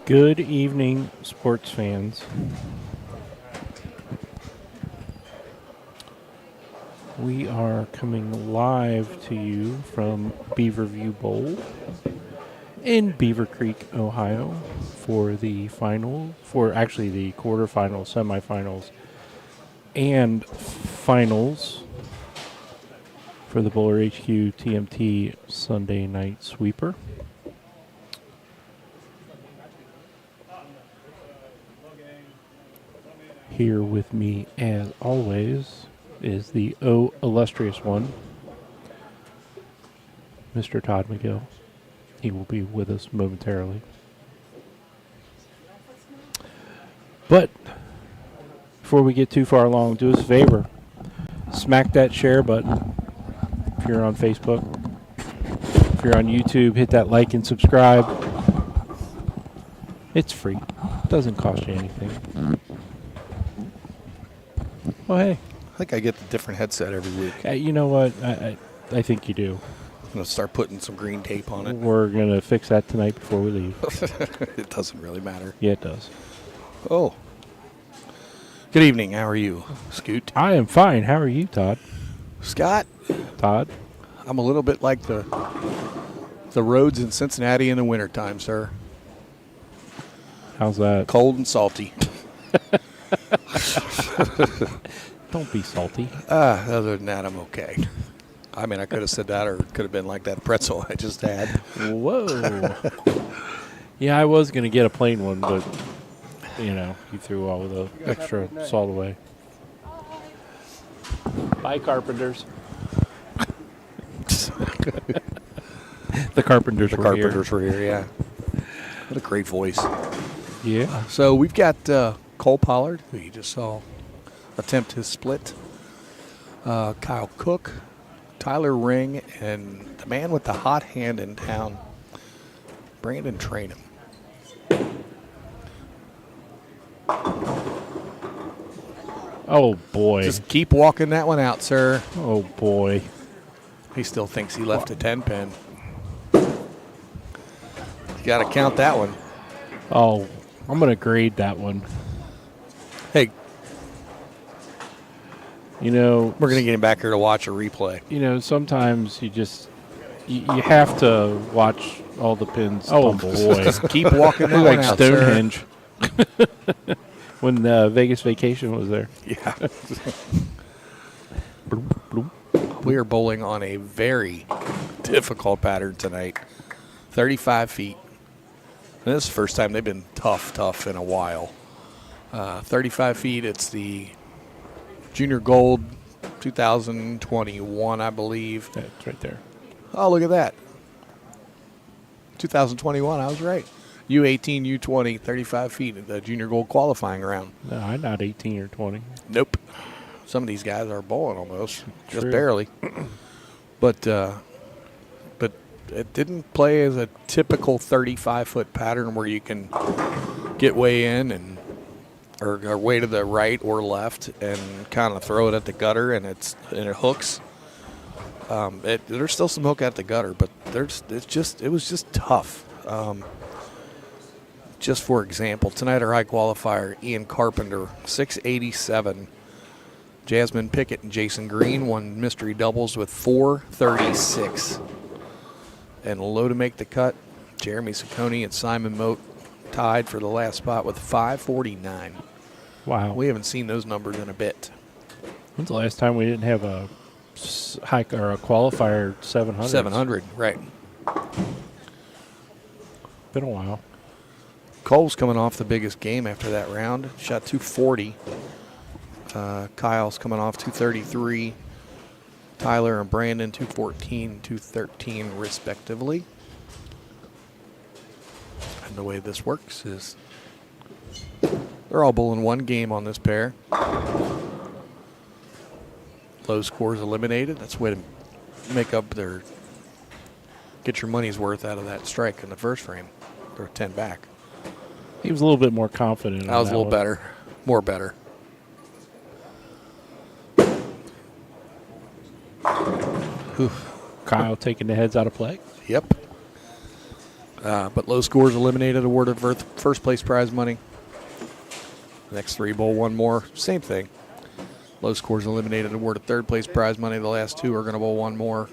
Good evening, sports fans. We are coming live to you from Beaverview Bowl in Beaver Creek, Ohio for the the quarterfinals, semifinals, and finals for the BowlerHQ TMT Sunday Night Sweeper. Here with me, as always, is the illustrious one, Mr. Todd McGill. He will be with us momentarily. But before we get too far along, do us a favor. Smack that share button if you're on Facebook. If you're on YouTube, hit that like and subscribe. It's free. It doesn't cost you anything. Well, hey. I think I get the different headset every week. You know what? I think you do. I'm going to start putting some green tape on it. We're going to fix that tonight before we leave. It doesn't really matter. Yeah, it does. Oh. Good evening. How are you, Scoot? I am fine. How are you, Todd? Scott? Todd? I'm a little bit like the roads in Cincinnati in the wintertime, sir. How's that? Cold and salty. Don't be salty. Other than that, I'm okay. I mean, I could have said that, or it could have been like that pretzel I just had. Whoa. Yeah, I was going to get a plain one, but, you threw all the extra salt away. Bye, Carpenters. The Carpenters were here, yeah. What a great voice. Yeah. So we've got Cole Pollard, who you just saw attempt his split. Kyle Cook, Tyler Ring, and the man with the hot hand in town, Brandon Trainham. Oh, boy. Just keep walking that one out, sir. Oh, boy. He still thinks he left a 10-pin. You got to count that one. Oh, I'm going to grade that one. Hey. We're going to get him back here to watch a replay. Sometimes you have to watch all the pins. Oh, boy. Just keep walking that like one out, Stonehenge. When Vegas Vacation was there. Yeah. Bloop, bloop. We are bowling on a very difficult pattern tonight. 35 feet. And this is the first time they've been tough in a while. 35 feet, it's the Junior Gold 2021, I believe. That's right there. Oh, look at that. 2021, I was right. U18, U20, 35 feet at the Junior Gold qualifying round. No, I'm not 18 or 20. Nope. Some of these guys are bowling almost, just True. barely. But it didn't play as a typical 35-foot pattern where you can get way in or way to the right or left and kind of throw it at the gutter and it hooks. There's still some hook at the gutter, but it was just tough. Just for example, tonight our high qualifier, Ian Carpenter, 687. Jasmine Pickett and Jason Green won mystery doubles with 436. And low to make the cut, Jeremy Ciccone and Simon Moat tied for the last spot with 549. Wow. We haven't seen those numbers in a bit. When's the last time we didn't have a hike or a qualifier 700? 700, right. Been a while. Cole's coming off the biggest game after that round. Shot 240. Kyle's coming off 233. Tyler and Brandon 214, 213 respectively. And the way this works is they're all bowling one game on this pair. Low scores eliminated. That's a way to make up get your money's worth out of that strike in the first frame. They're 10 back. He was a little bit more confident. I was a little better. More better. Kyle taking the heads out of play. Yep. But low scores eliminated, awarded first place prize money. Next 3 bowl 1 more, same thing. Low scores eliminated, awarded third place prize money. The last 2 are going to bowl 1 more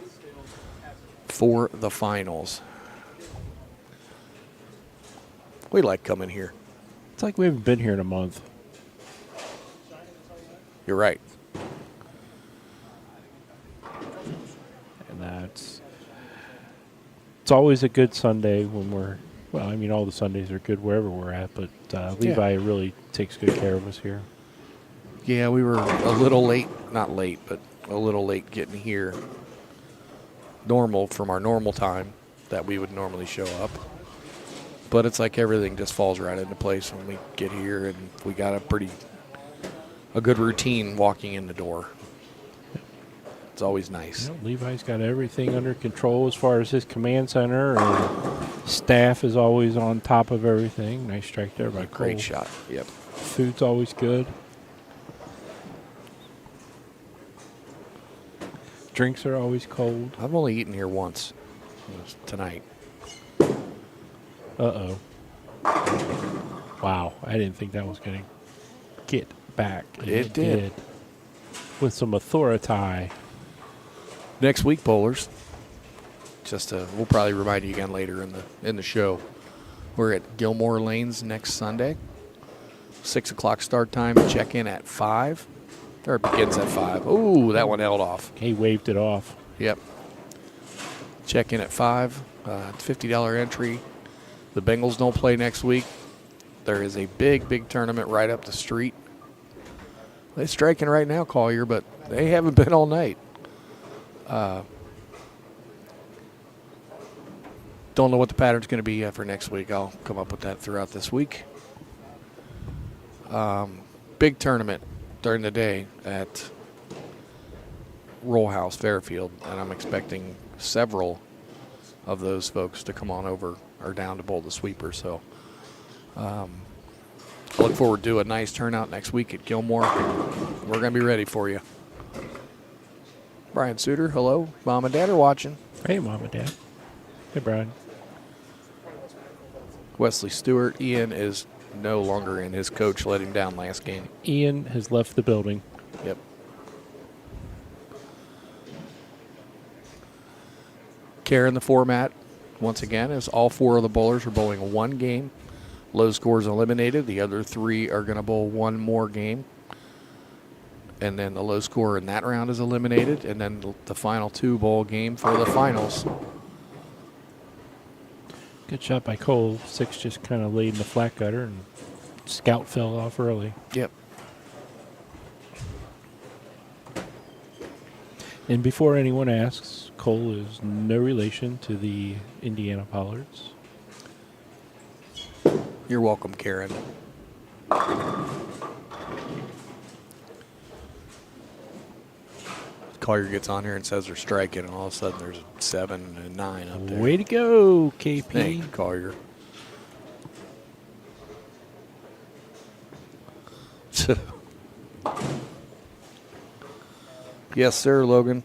for the finals. We like coming here. It's like we haven't been here in a month. You're right. And it's always a good Sunday when we're, well, I mean, all the Sundays are good wherever we're at, but Levi really takes good care of us here. Yeah, we were a little late, not late, but a little late getting here. Normal from our normal time that we would normally show up. But it's like everything just falls right into place when we get here, and we got a good routine walking in the door. It's always nice. You know, Levi's got everything under control as far as his command center, and staff is always on top of everything. Nice strike there by Cole. Great shot. Yep. Food's always good. Drinks are always cold. I've only eaten here once. It was tonight. Uh-oh. Wow, I didn't think that was going to get back. And It did. With some authority. Next week, bowlers. We'll probably remind you again later in the show. We're at Gilmore Lanes next Sunday. 6 o'clock start time. Check in at 5. Or it begins at 5. Ooh, that one held off. He waved it off. Yep. Check in at 5. It's $50 entry. The Bengals don't play next week. There is a big tournament right up the street. They're striking right now, Collier, but they haven't been all night. Don't know what the pattern's going to be for next week. I'll come up with that throughout this week. Big tournament during the day at Roll House Fairfield, and I'm expecting several of those folks to come on over or down to bowl the sweeper. So I look forward to a nice turnout next week at Gilmore. We're going to be ready for you. Brian Suter, hello. Mom and Dad are watching. Hey, Mom and Dad. Hey, Brian. Wesley Stewart. Ian is no longer in. His coach let him down last game. Ian has left the building. Yep. Karen, the format, once again, is all 4 of the bowlers are bowling 1 game. Low scores eliminated. The other 3 are going to bowl 1 more game. And then the low score in that round is eliminated. And then the final 2 bowl game for the finals. Good shot by Cole. 6 just kind of laid in the flat gutter, and Scout fell off early. Yep. And before anyone asks, Cole is no relation to the Indiana Pollards. You're welcome, Karen. Collier gets on here and says they're striking, and all of a sudden there's 7 and 9 up there. Way to go, KP. Thank you, Collier. Yes, sir, Logan.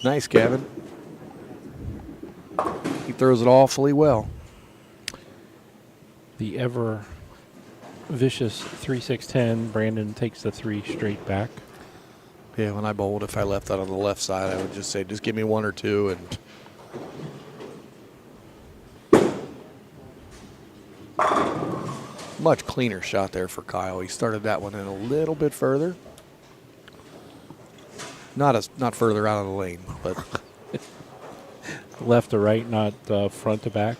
Nice, Gavin. He throws it awfully well. The ever vicious 3-6-10. Brandon takes the 3 straight back. Yeah, when I bowled, if I left that on the left side, I would just say, just give me 1 or 2. And much cleaner shot there for Kyle. He started that one in a little bit further. Not further out of the lane, but Left to right, not front to back.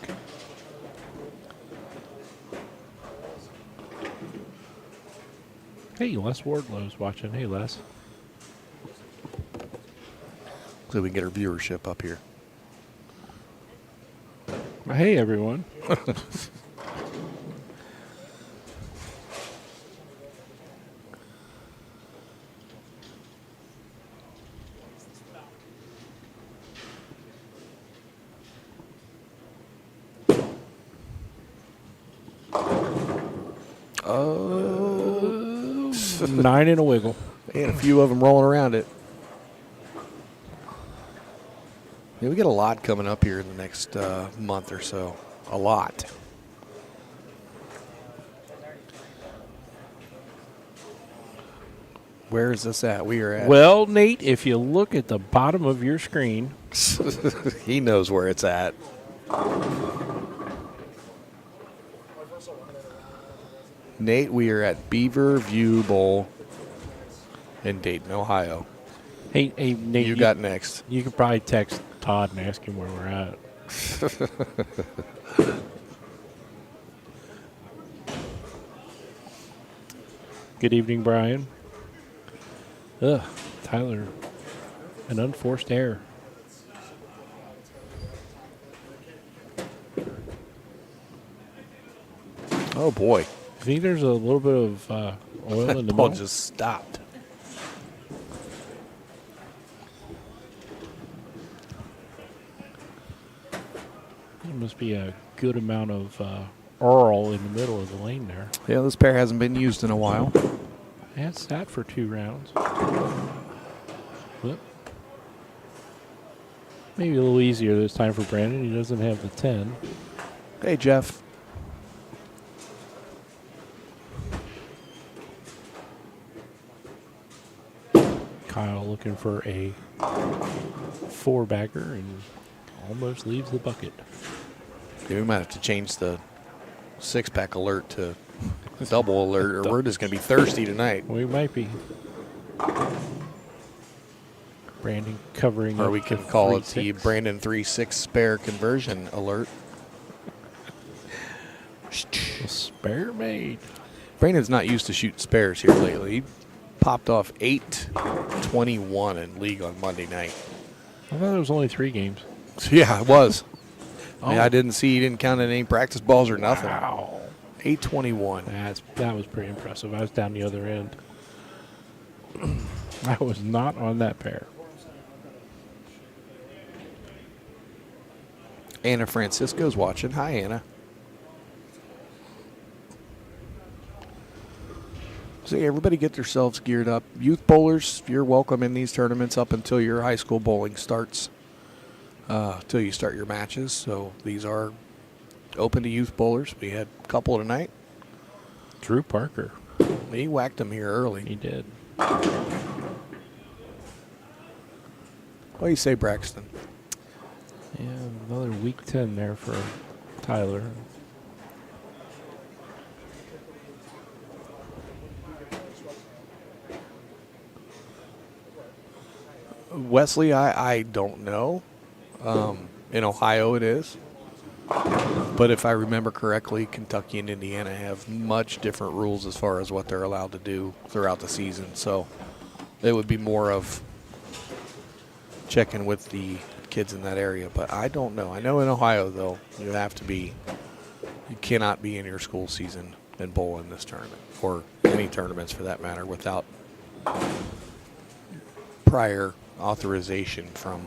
Hey, Les Wardlow's watching. Hey, Les. so we can get our viewership up here. Hey, everyone. Oh, 9 and a wiggle. And a few of them rolling around it. Yeah, we get a lot coming up here in the next month or so. A lot. Where is this at? We are at. Well, Nate, if you look at the bottom of your screen, He knows where it's at. Nate, we are at Beaver View Bowl in Dayton, Ohio. hey, Nate, You got next. You could probably text Todd and ask him where we're at. Good evening, Brian. Ugh, Tyler, an unforced error. Oh, boy. I think there's a little bit of oil in the Ball middle. just stopped. There must be a good amount of oil in the middle of the lane there. Yeah, this pair hasn't been used in a while. Yeah, it sat for 2 rounds. Whoop. Maybe a little easier this time for Brandon. He doesn't have the 10. Hey, Jeff. Kyle looking for a 4-bagger and almost leaves the bucket. Yeah, we might have to change the 6-pack alert to double alert, or we're just going to be thirsty tonight. We might be. Brandon covering Or up we can the call it the 3-6. Brandon 3-6 spare conversion alert. A spare made. Brandon's not used to shooting spares here lately. He popped off 8-21 in league on Monday night. I thought there was only 3 games. Yeah, it was. Oh. Yeah, I didn't see he didn't count any practice balls or nothing. Wow. 8-21. That was pretty impressive. I was down the other end. I was not on that pair. Anna Francisco's watching. Hi, Anna. So yeah, everybody get themselves geared up. Youth bowlers, you're welcome in these tournaments up until your high school bowling starts, till you start your matches. So these are open to youth bowlers. We had a couple tonight. Drew Parker. He whacked them here early. He did. What do you say, Braxton? Yeah, another week 10 there for Tyler. Wesley, I don't know. In Ohio it is. But if I remember correctly, Kentucky and Indiana have much different rules as far as what they're allowed to do throughout the season. So it would be more of checking with the kids in that area. But I don't know. I know in Ohio, though, you cannot be in your school season and bowl in this tournament, or any tournaments for that matter, without prior authorization from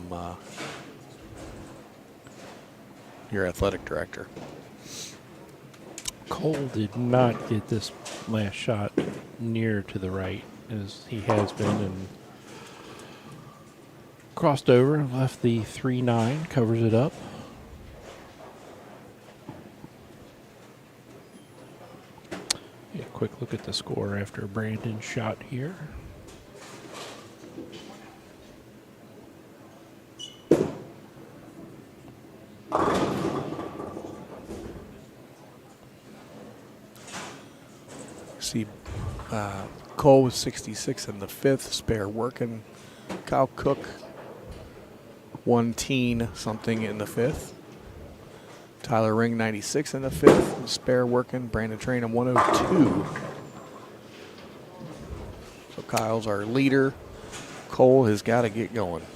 your athletic director. Cole did not get this last shot near to the right as he has been, and crossed over, left the 3-9, covers it up. A quick look at the score after Brandon's shot here. See, Cole was 66 in the 5th, spare working. Kyle Cook, 1 something in the 5th. Tyler Ring, 96 in the 5th, spare working. Brandon Trainum, 102. So Kyle's our leader. Cole has got to get going.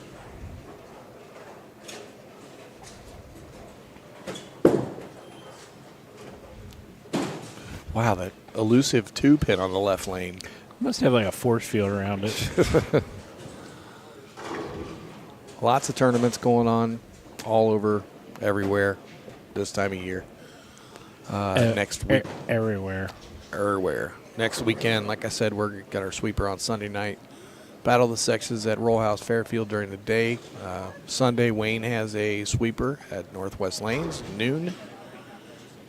Wow, that elusive 2-pin on the left lane. Must have like a force field around it. Lots of tournaments going on all over, everywhere, this time of year. Next week. Everywhere. Everywhere. next weekend, like I said, we're got our sweeper on Sunday night. Battle of the Sexes at Roll House Fairfield during the day. Sunday, Wayne has a sweeper at Northwest Lanes, noon.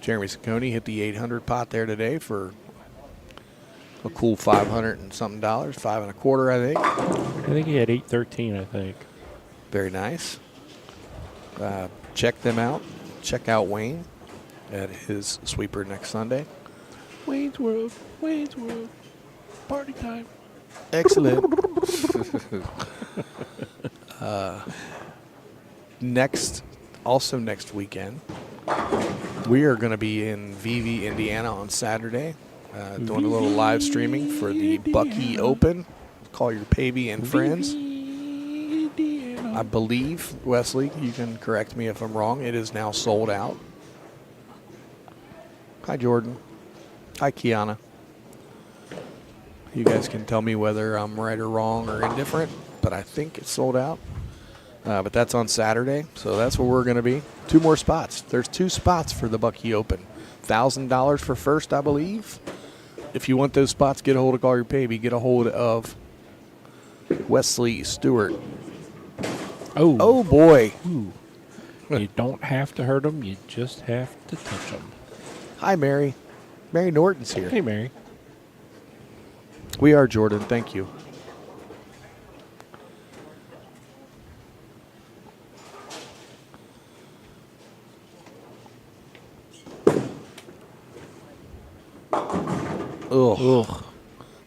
Jeremy Saccone hit the 800 pot there today for a cool $500 and something, $525, I think. I think he had 813, I think. Very nice. Check them out. Check out Wayne at his sweeper next Sunday. Wayne's World, party time. Excellent. Next weekend, we are going to be in Vevey, Indiana on Saturday, doing a little live streaming for the Bucky Open. Call your Pavey and friends. I believe, Wesley, you can correct me if I'm wrong, it is now sold out. Hi, Jordan. Hi, Kiana. You guys can tell me whether I'm right or wrong or indifferent, but I think it's sold out. But that's on Saturday, so that's where we're going to be. 2 more spots. There's 2 spots for the Bucky Open. $1,000 for first, I believe. If you want those spots, get a hold of Call Your Pavey. Get a hold of Wesley Stewart. Oh boy. Ooh. You don't have to hurt them. You just have to touch them. Hi, Mary. Mary Norton's here. Hey, Mary. We are, Jordan. Thank you. Ugh.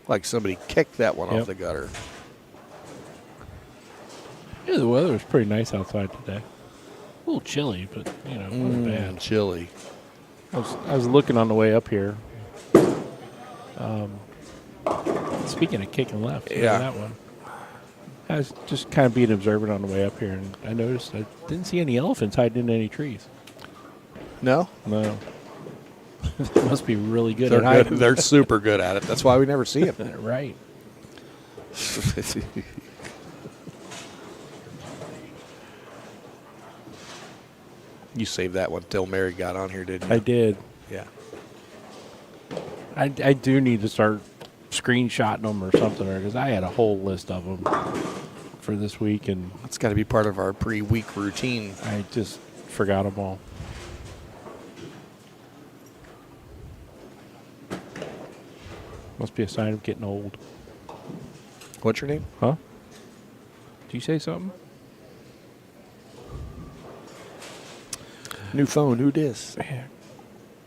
Like somebody kicked that one off the gutter. Yeah, the weather was pretty nice outside today. A little chilly, but, it wasn't bad. Chilly. I was looking on the way up here. Speaking of kicking left, that one. I was just kind of being observant on the way up here, and I noticed I didn't see any elephants hiding in any trees. No? No. They must be really good They're at hiding. They're super good at it. That's why we never see them. Right. You saved that one till Mary got on here, didn't you? I did. Yeah. I do need to start screenshotting them or something, because I had a whole list of them for this week, and It's got to be part of our pre-week routine. I just forgot them all. Must be a sign of getting old. What's your name? Huh? Did you say something? New phone. Who dis? Man,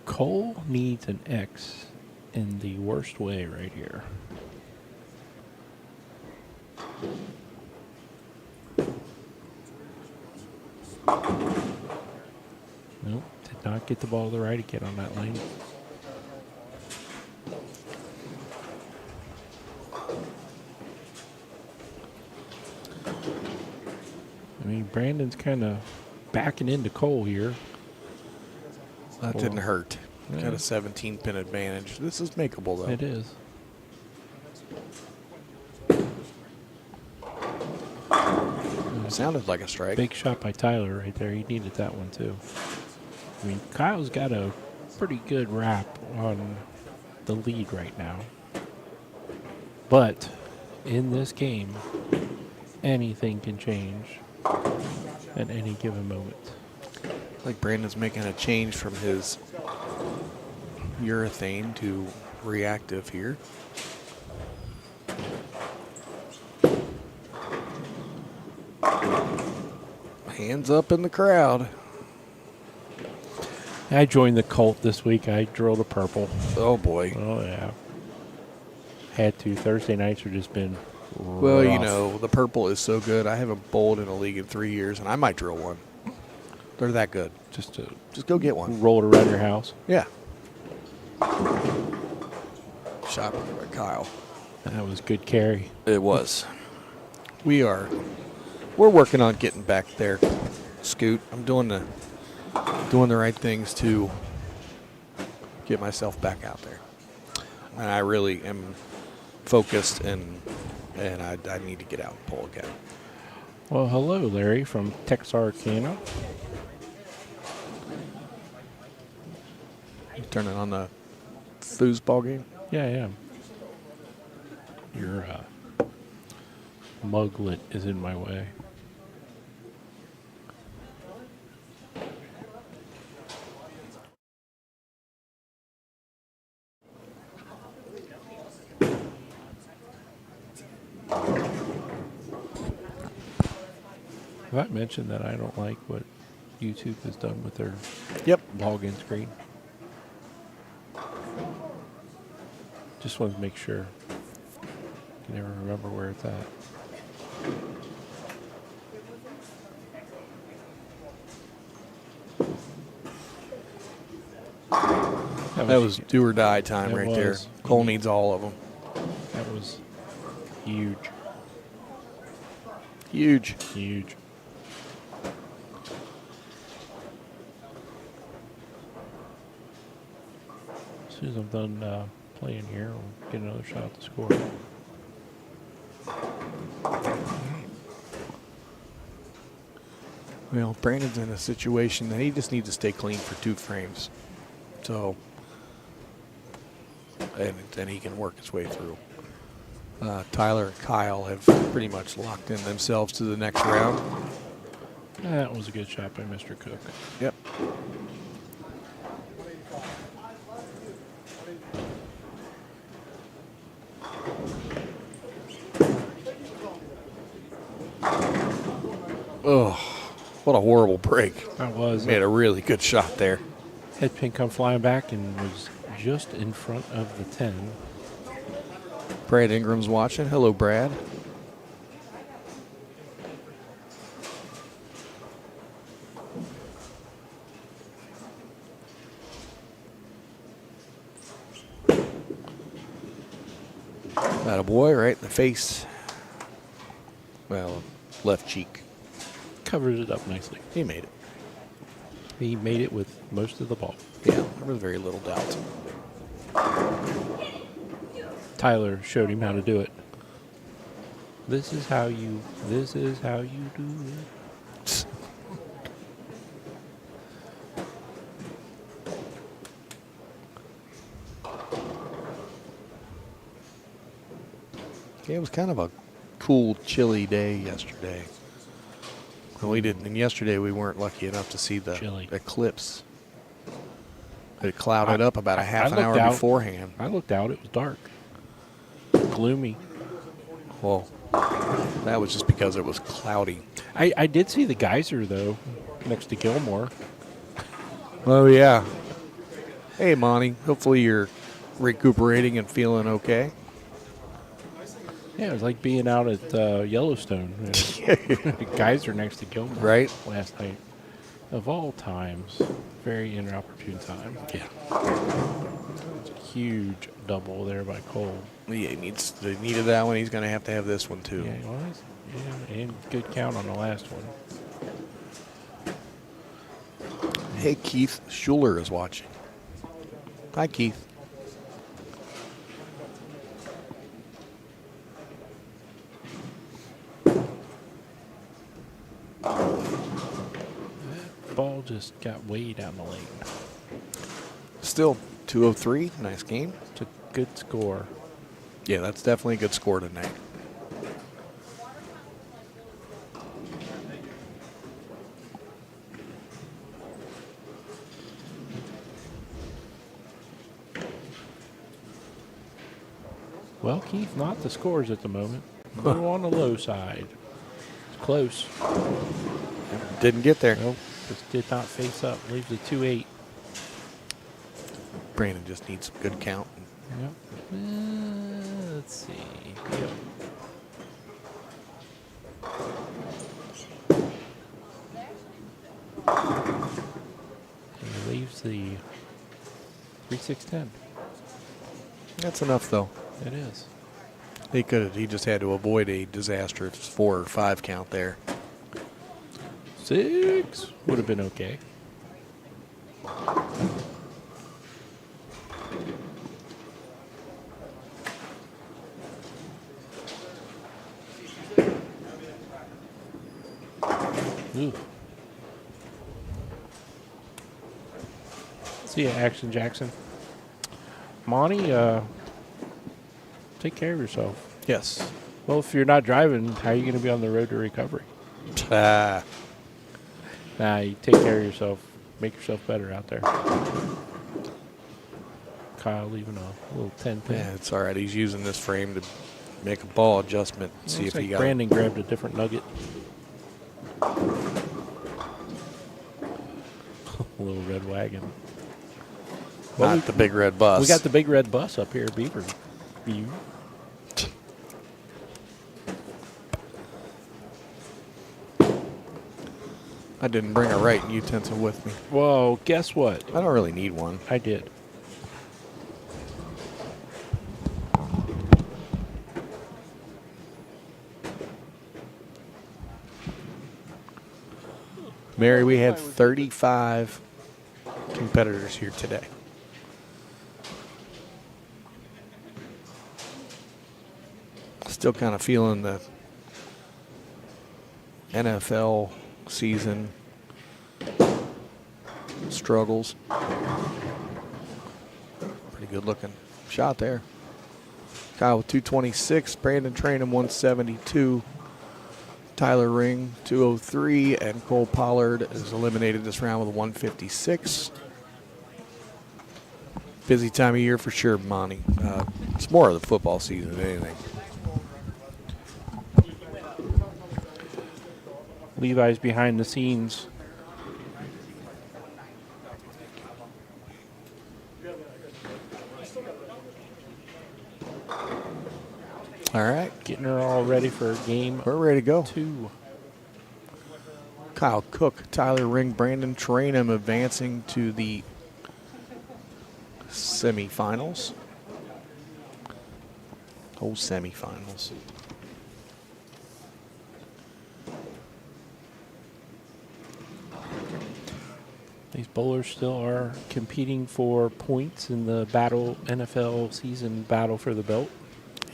Cole needs an X in the worst way right here. Nope, did not get the ball to the right again on that lane. I mean, Brandon's kind of backing into Cole here. That didn't hurt. Yeah. Got a 17-pin advantage. This is makeable, though. It is. Sounded like a strike. Big shot by Tyler right there. He needed that one, too. I mean, Kyle's got a pretty good wrap on the lead right now. But in this game, anything can change at any given moment. Like Brandon's making a change from his urethane to reactive here. Hands up in the crowd. I joined the cult this week. I drilled a purple. Oh, boy. Oh, yeah. Had to. Thursday nights have just been Well, rough. the purple is so good. I haven't bowled in a league in 3 years, and I might drill one. They're that good. Just to Just go get one. roll it around your house. Yeah. Shot by Kyle. That was good carry. It was. We're working on getting back there, Scoot. I'm doing the right things to get myself back out there. And I really am focused, and I need to get out and pull again. Well, hello, Larry from Texarkana. You turning on the foosball game? Yeah, yeah. Your muglet is in my way. Have I mentioned that I don't like what YouTube has done with their login screen? Just wanted to make sure. I can never remember where it's at. That was do or die time right there. Cole needs all of them. That was huge. Huge. Huge. As soon as I'm done playing here, I'll get another shot at the score. Well, Brandon's in a situation that he just needs to stay clean for 2 frames. So, and then he can work his way through. Tyler and Kyle have pretty much locked in themselves to the next round. That was a good shot by Mr. Cook. Yep. Oh, what a horrible break. That was. Made a really good shot there. Head pin come flying back and was just in front of the 10. Brad Ingram's watching. Hello, Brad. Attaboy, right in the face. Well, left cheek. Covered it up nicely. He made it. He made it with most of the ball. Yeah, there was very little doubt. Tyler showed him how to do it. This is how you do it. Yeah, it was kind of a cool, chilly day yesterday. And we didn't. And yesterday we weren't lucky enough to see the eclipse. It clouded up about a half an hour beforehand. I looked out. It was dark, gloomy. Well, that was just because it was cloudy. I did see the geyser though, next to Gilmore. Oh yeah. Hey, Monty. Hopefully you're recuperating and feeling okay. Yeah, it was like being out at Yellowstone. The geyser next to Gilmore. Right. Last night. Of all times, very inopportune time. Yeah. It's a huge double there by Cole. Yeah, they needed that one. He's going to have this one too. Yeah, well, yeah, and good count on the last one. Hey, Keith Schuler is watching. Hi, Keith. Ball just got way down the lane. Still 203. Nice game. It's a good score. Yeah, that's definitely a good score tonight. Well, Keith, not the scores at the moment. A little on the low side. It's close. Didn't get there. Nope. Just did not face up. Leaves a 2-8. Brandon just needs some good count. Yep. Let's see. Yep. And he leaves the 3-6-10. That's enough, though. It is. He just had to avoid a disastrous 4 or 5 count there. 6 would have been okay. Ooh. See ya, Action Jackson. Monty, take care of yourself. Yes. Well, if you're not driving, how are you going to be on the road to recovery? Ah. Nah, you take care of yourself. Make yourself better out there. Kyle leaving a little 10 pin. Yeah, it's all right. He's using this frame to make a ball adjustment. See if Looks he like got Brandon grabbed a different nugget. A little red wagon. Well, not the big red bus. We got the big red bus up here, Beaver View. I didn't bring a writing utensil with me. Whoa, guess what? I don't really need one. I did. Mary, we have 35 competitors here today. Still kind of feeling the NFL season struggles. Pretty good looking shot there. Kyle with 226, Brandon Trainham 172, Tyler Ring 203, and Cole Pollard is eliminated this round with 156. Busy time of year for sure, Monty. It's more of the football season than anything. Levi's behind the scenes. All right. Getting her all ready for game We're ready to go. 2. Kyle Cook, Tyler Ring, Brandon Trainham advancing to the semifinals. Whole semifinals. These bowlers still are competing for points in the NFL season battle for the belt.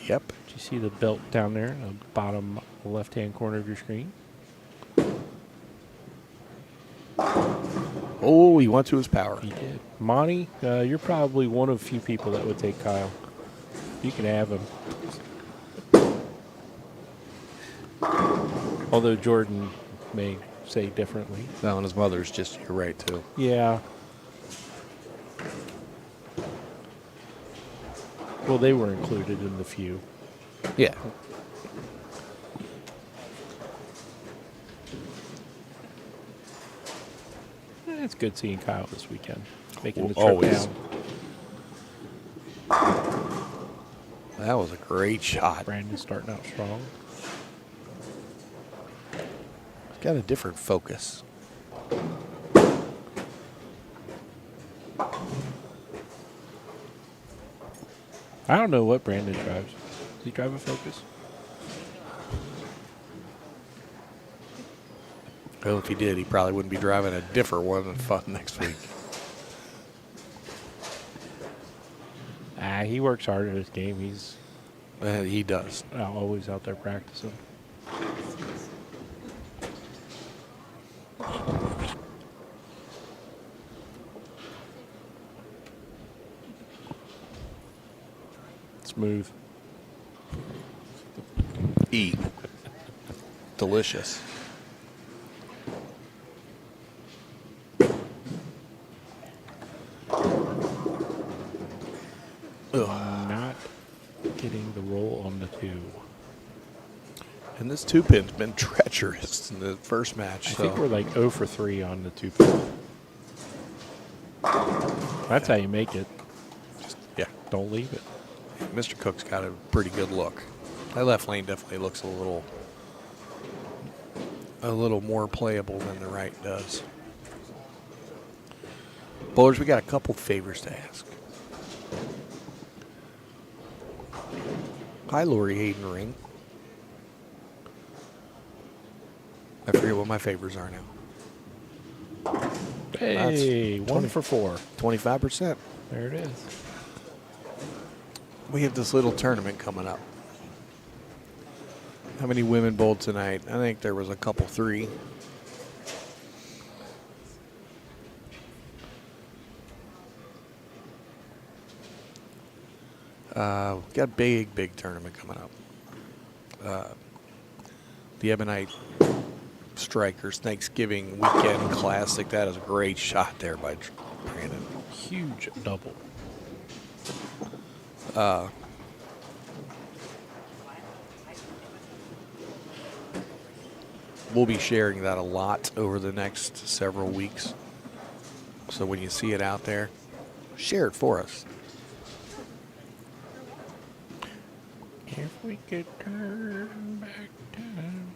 Yep. Do you see the belt down there in the bottom left-hand corner of your screen? Oh, he went to his power. He did. Monty, you're probably one of few people that would take Kyle. You can have him. Although Jordan may say differently. No, and his mother's just, you're right, too. Yeah. Well, they were included in the few. Yeah. It's good seeing Kyle this weekend, making the Well, trip always. down. That was a great shot. Brandon's starting out strong. He's got a different focus. I don't know what Brandon drives. Does he drive a Focus? Well, if he did, he probably wouldn't be driving a different one next week. He works hard at his game. He's He does. always out there practicing. Smooth. Eat. Delicious. Not getting the roll on the 2. And this 2-pin's been treacherous in the first match. I think we're like 0 for 3 on the 2-pin. That's how you make it. Yeah. Don't leave it. Mr. Cook's got a pretty good look. That left lane definitely looks a little more playable than the right does. Bowlers, we got a couple favors to ask. Hi, Lori Hayden Ring. I forget what my favors are now. Hey, 1 20. for 4. 25%. There it is. We have this little tournament coming up. How many women bowled tonight? I think there was a couple, 3. We've got a big tournament coming up. the Ebonite Strikers Thanksgiving Weekend Classic. That is a great shot there by Brandon. Huge double. We'll be sharing that a lot over the next several weeks. So when you see it out there, share it for us. If we could turn back time.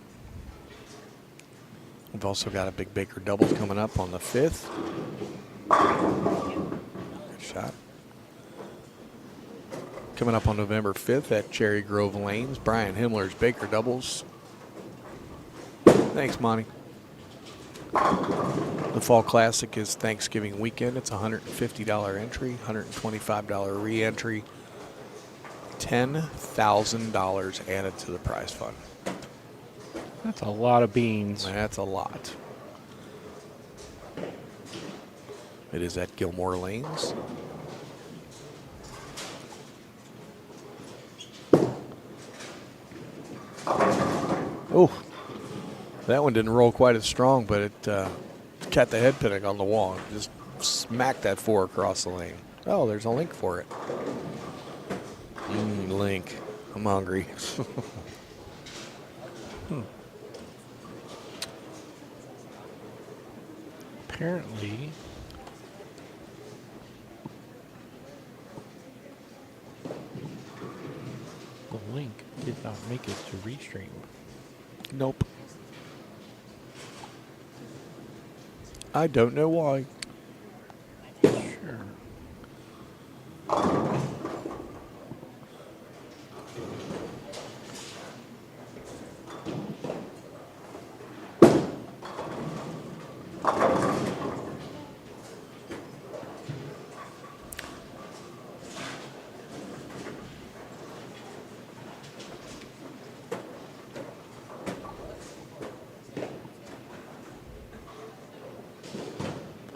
We've also got a big Baker doubles coming up on the 5th. Good shot. Coming up on November 5th at Cherry Grove Lanes, Brian Himmler's Baker doubles. Thanks, Monty. The Fall Classic is Thanksgiving weekend. It's a $150 entry, $125 re-entry, $10,000 added to the prize fund. That's a lot of beans. That's a lot. It is at Gilmore Lanes. Oh, that one didn't roll quite as strong, but it got the head pinning on the wall. Just smacked that 4 across the lane. Oh, there's a link for it. Link. I'm hungry. Apparently, the link did not make it to Restream. Nope. I don't know why. Sure.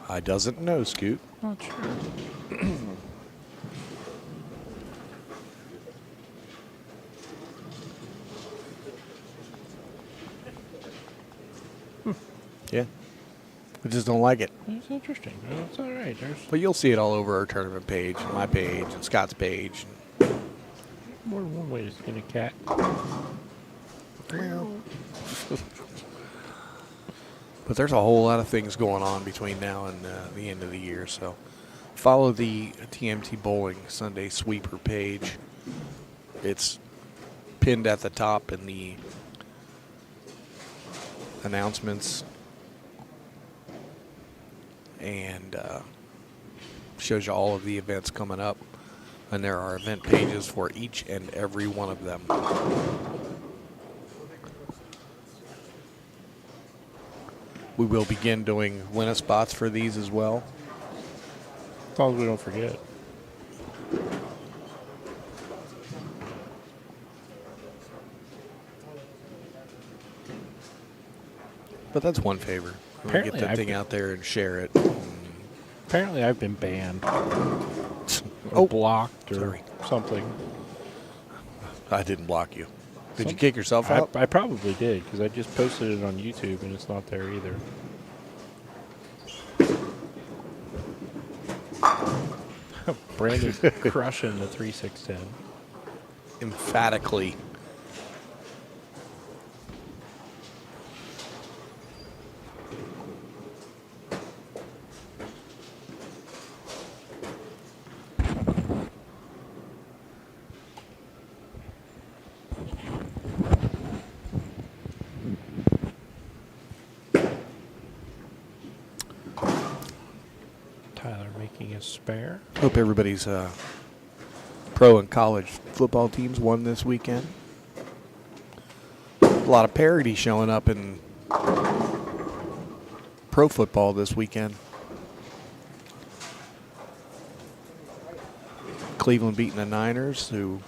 I doesn't know, Scoot. Not sure. Yeah. I just don't like it. It's interesting. It's all right. There's But you'll see it all over our tournament page, and my page, and Scott's page. more than one way to skin a cat. But there's a whole lot of things going on between now and the end of the year. So follow the TMT Bowling Sunday Sweeper page. It's pinned at the top in the announcements. And shows you all of the events coming up. And there are event pages for each and every one of them. We will begin doing win spots for these as well. As long as we don't forget. But that's one favor. We Apparently get that I've thing been- out there and share it. Apparently, I've been banned. Oh, Blocked or sorry. something. I didn't block you. Did you Some- kick yourself out? I probably did because I just posted it on YouTube and it's not there either. Brandon crushing the 3-6-10. Emphatically. Tyler making a spare. Hope everybody's pro and college football teams won this weekend. A lot of parity showing up in pro football this weekend. Cleveland beating the Niners, who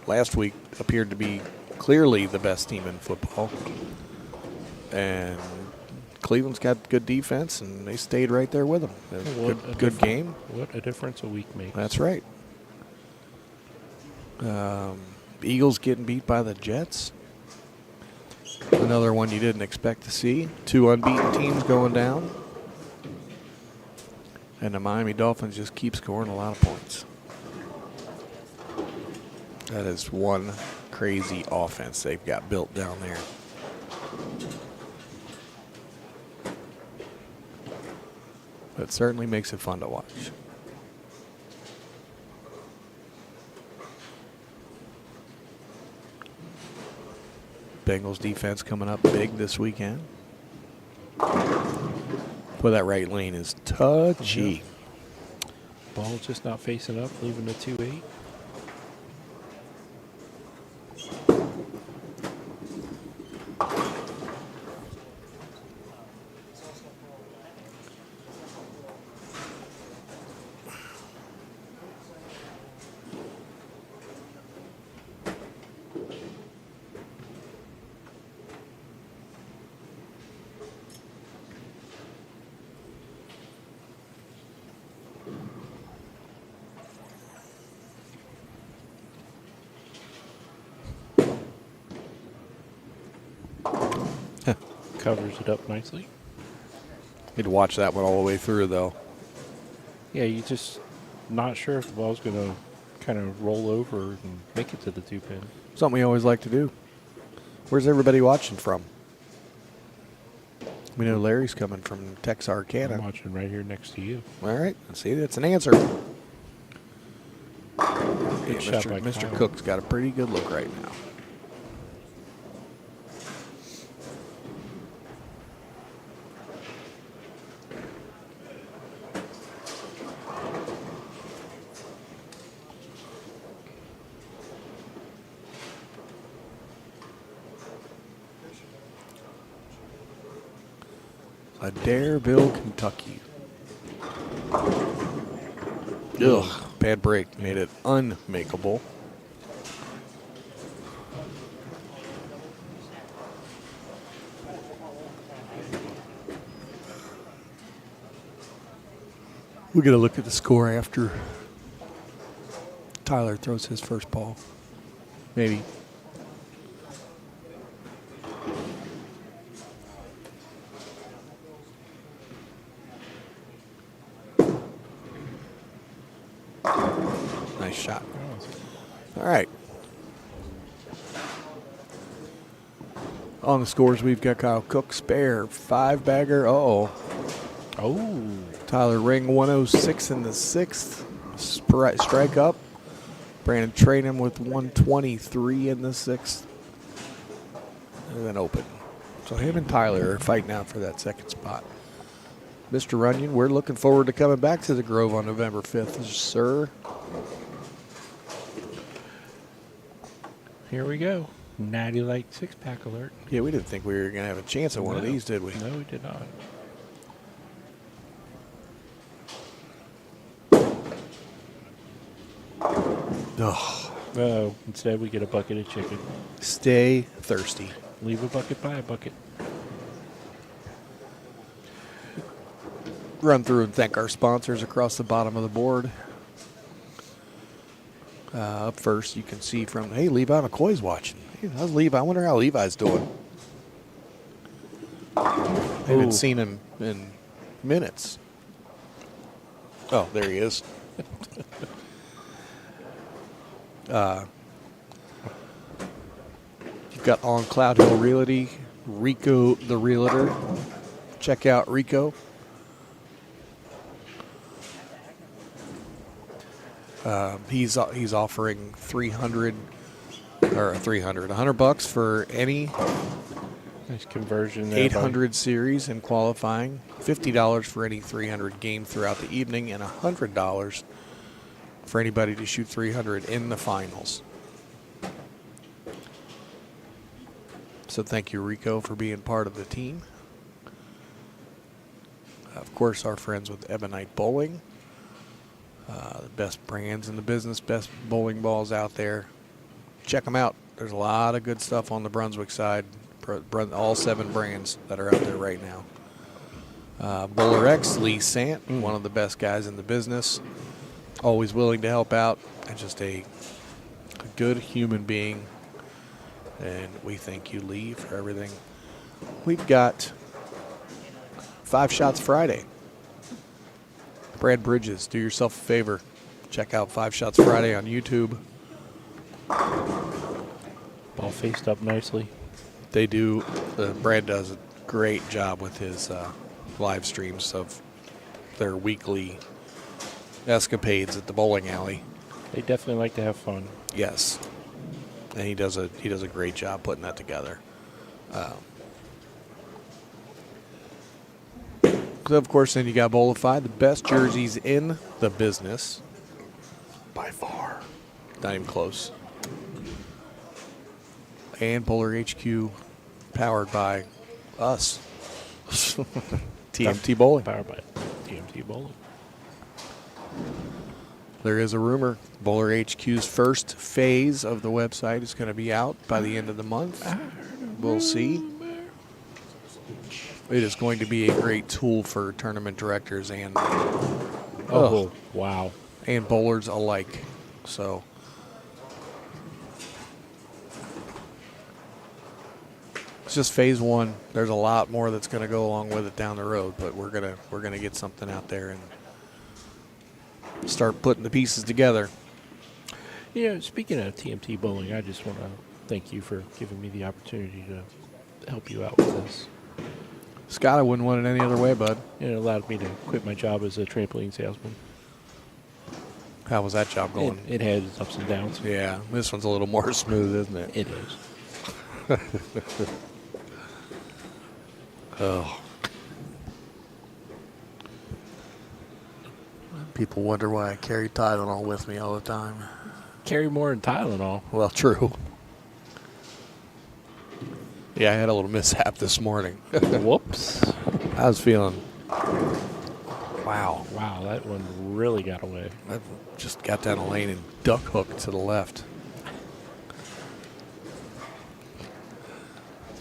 last week appeared to be clearly the best team in football. And Cleveland's got good defense, and they stayed right there with them. Good game. What a difference a week makes. That's right. Eagles getting beat by the Jets. Another one you didn't expect to see. 2 unbeaten teams going down. And the Miami Dolphins just keep scoring a lot of points. That is one crazy offense they've got built down there. But it certainly makes it fun to watch. Bengals defense coming up big this weekend. Boy, that right lane is touchy. Ball just not facing up, leaving the 2-8. Covers it up nicely. Need to watch that one all the way through, though. Yeah, you just not sure if the ball's going to kind of roll over and make it to the 2-pin. Something we always like to do. Where's everybody watching from? We know Larry's coming from Texarkana. I'm watching right here next to you. All right. See, that's an answer. Good Yeah, shot by Mr. Kyle. Cook's got a pretty good look right now. Adairville, Kentucky. Ugh, bad break. Made it unmakeable. We're going to look at the score after Tyler throws his first ball. Maybe. Nice shot. All right. On the scores, we've got Kyle Cook, spare, 5-bagger. Uh-oh. Oh. Tyler Ring, 106 in the 6th. Strike up. Brandon Trainham with 123 in the 6th. And then open. So him and Tyler are fighting out for that second spot. Mr. Runyon, we're looking forward to coming back to the Grove on November 5th, sir. Here we go. Natty Light 6-pack alert. Yeah, we didn't think we were going to have a chance at one of these, did we? No, we did not. Ugh. Oh, instead we get a bucket of chicken. Stay thirsty. Leave a bucket, buy a bucket. Run through and thank our sponsors across the bottom of the board. Up first, you can see from, hey, Levi McCoy's watching. Hey, how's Levi? I wonder how Levi's doing. I haven't seen him in minutes. Oh, there he is. You've got on Cloud Hill Realty, Rico the Realtor. Check out Rico. He's offering $100 for any Nice conversion there. 800 series in qualifying, $50 for any 300 game throughout the evening, and $100 for anybody to shoot 300 in the finals. So thank you, Rico, for being part of the team. Of course, our friends with Ebonite Bowling. The best brands in the business, best bowling balls out there. Check them out. There's a lot of good stuff on the Brunswick side. All 7 brands that are out there right now. BowlerHQ, Lee Sant, one of the best guys in the business. Always willing to help out. And just a good human being. And we thank you, Lee, for everything. We've got 5 Shots Friday. Brad Bridges, do yourself a favor. Check out 5 Shots Friday on YouTube. All faced up nicely. They do. Brad does a great job with his live streams of their weekly escapades at the bowling alley. They definitely like to have fun. Yes, and he does a great job putting that together. So of course, then you got Bowlify, the best jerseys in the business, by far, not even close. And BowlerHQ, powered by us, TMT Bowling. Powered by TMT Bowling. There is a rumor BowlerHQ's first phase of the website is going to be out by the end of the month. We'll see. It is going to be a great tool for tournament directors and Wow. and bowlers alike. So it's just phase 1. There's a lot more that's going to go along with it down the road, but we're gonna get something out there and start putting the pieces together. You know, speaking of TMT Bowling, I just want to thank you for giving me the opportunity to help you out with this. Scott, I wouldn't want it any other way, bud. It allowed me to quit my job as a trampoline salesman. How was that job going? It had its ups and downs. Yeah, this one's a little more smooth, isn't it? It is. Oh. People wonder why I carry Tylenol with me all the time. Carry more than Tylenol. Well, true. Yeah, I had a little mishap this morning. Whoops. I was feeling, wow. Wow, that one really got away. I just got down the lane and duck hooked to the left.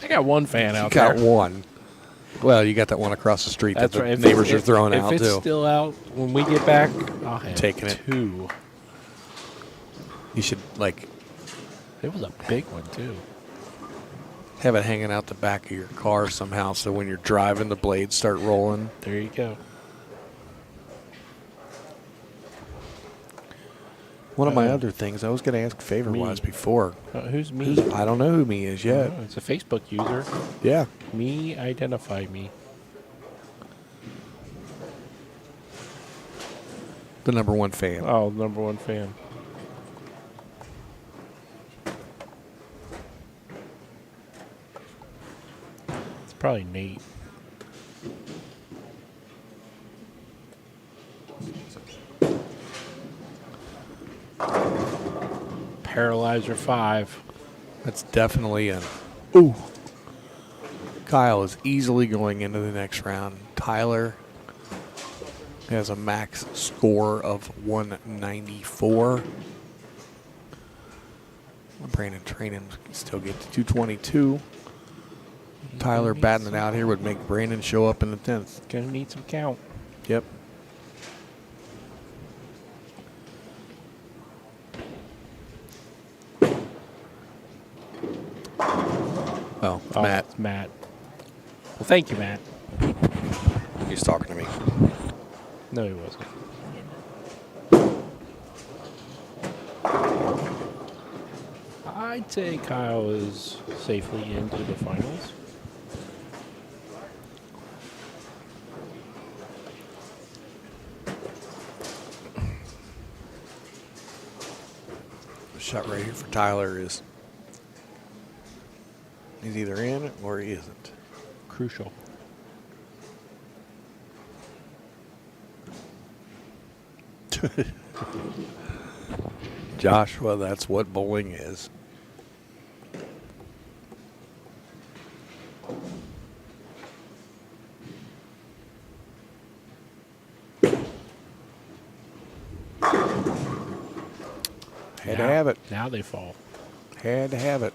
I got one fan out Got there. one. Well, you got that one across the street That's that the right. neighbors are throwing out, If it's too. still out when we get back, I'll have Taking it. 2. You should, like, It was a big one, too. have it hanging out the back of your car somehow so when you're driving, the blades start rolling. There you go. One of my other things, I was going to ask favor-wise before. Who's me? I don't know who me is yet. Oh, it's a Facebook user. Yeah. Me, identify me. The #1 fan. Oh, #1 fan. It's probably Nate. Paralyzer 5. That's definitely a... Ooh. Kyle is easily going into the next round. Tyler has a max score of 194. Brandon Trainham can still get to 222. Tyler batting it out here would make Brandon show up in the 10th. Gonna need some count. Yep. Oh, Matt. It's Matt. Well, thank you, Matt. He's talking to me. No, he wasn't. I'd say Kyle is safely into the finals. The shot right here for Tyler is he's either in or he isn't. Crucial. Joshua, that's what bowling is. Had to have it. Now they fall. Had to have it.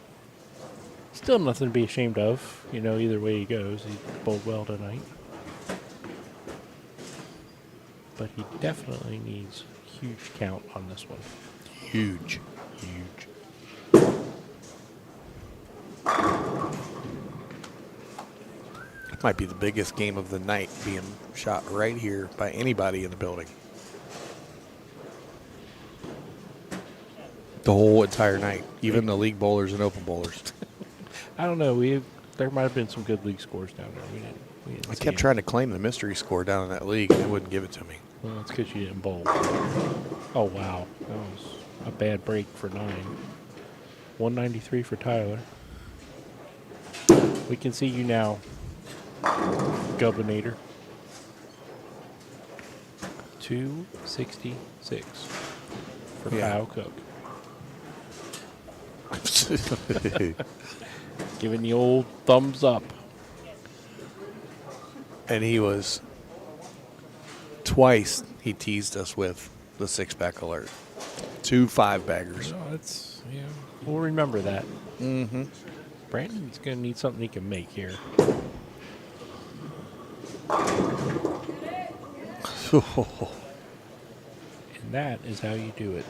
Still nothing to be ashamed of. You know, either way he goes, he bowled well tonight. But he definitely needs huge count on this one. Huge. Huge. might be the biggest game of the night being shot right here by anybody in the building. The whole entire night, even the league bowlers and open bowlers. I don't know. There might have been some good league scores down there. We didn't I see kept it. trying to claim the mystery score down in that league, and they wouldn't give it to me. Well, that's because you didn't bowl. Oh, wow. That was a bad break for 9. 193 for Tyler. We can see you now, Gubbinator. 266 for Kyle Cook. Giving the old thumbs up. And he was twice he teased us with the 6-pack alert. 2 5-baggers. Oh, that's, yeah. We'll remember that. Mm-hmm. Brandon's going to need something he can make here. And that is how you do it.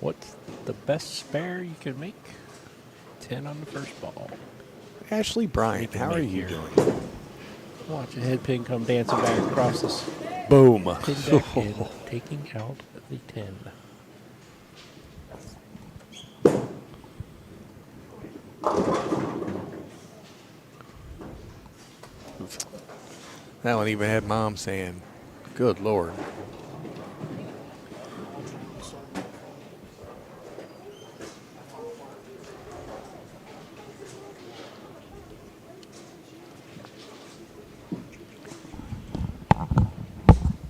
What's the best spare you can make? 10 on the first ball. Ashley Bryant, Anything how are make you here? doing? Watch a head pin come dancing back across this Boom. pin deck and taking out the 10. That one even had Mom saying, good Lord.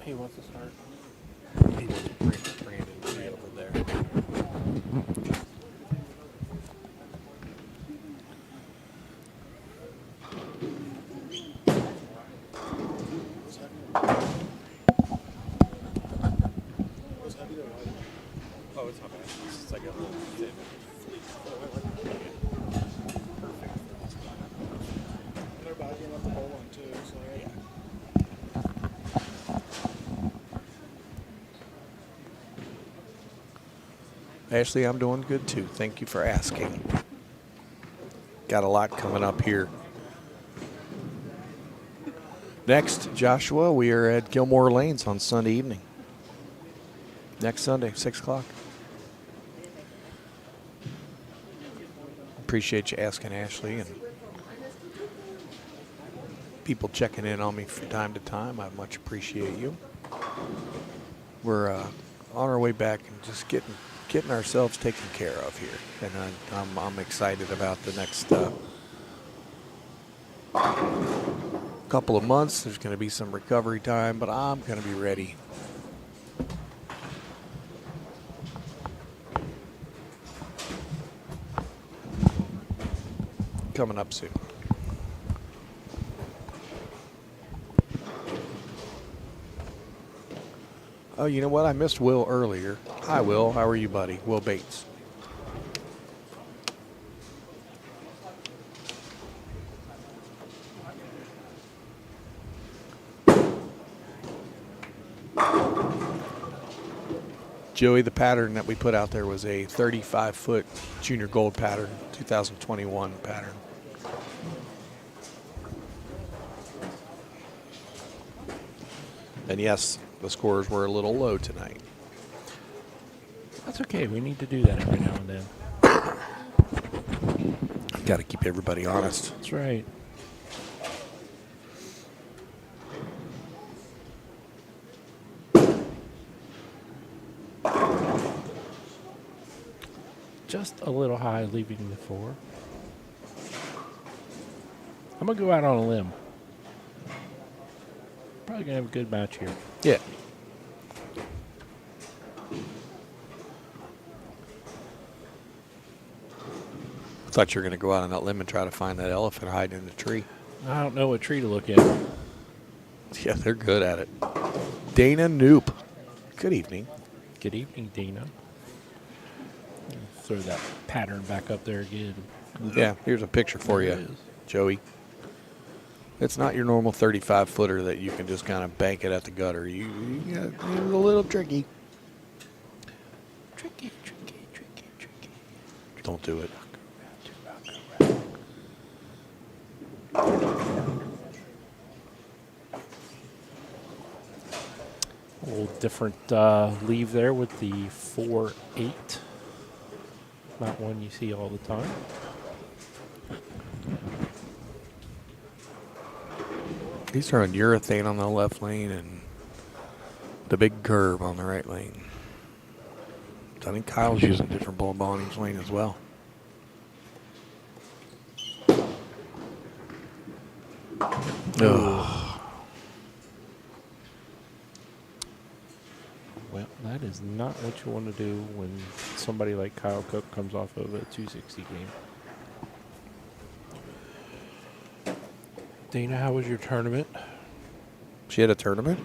He wants to start. He was Brandon nailed it there. Oh, it's not bad. It's like a little thin fleet. Perfect. And they're bagging up the whole one too, so yeah. Ashley, I'm doing good too. Thank you for asking. Got a lot coming up here. Next, Joshua, we are at Gilmore Lanes on Sunday evening. Next Sunday, 6 o'clock. Appreciate you asking, Ashley, and people checking in on me from time to time. I much appreciate you. We're on our way back and just getting ourselves taken care of here, and I'm excited about the next couple of months. There's going to be some recovery time, but I'm going to be ready. Coming up soon. Oh, you know what? I missed Will earlier. Hi, Will. How are you, buddy? Will Bates. Joey, the pattern that we put out there was a 35-foot junior gold pattern, 2021 pattern. And yes, the scores were a little low tonight. That's okay. We need to do that every now and then. Got to keep everybody honest. That's right. Just a little high, leaving the 4. I'm going to go out on a limb. Probably going to have a good match here. Yeah. I thought you were going to go out on that limb and try to find that elephant hiding in the tree. I don't know what tree to look at. Yeah, they're good at it. Dana Noop. Good evening. Good evening, Dina. Throw that pattern back up there again. Yeah, here's a picture for There you, it is. Joey. It's not your normal 35-footer that you can just kind of bank it at the gutter. It's a little tricky. Don't do it. A little different leave there with the 4-8. Not one you see all the time. He's throwing urethane on the left lane and the big curve on the right lane. I think Kyle's using different ball on each lane as well. Ugh. Well, that is not what you want to do when somebody like Kyle Cook comes off of a 260 game. Dana, how was your tournament? She had a tournament?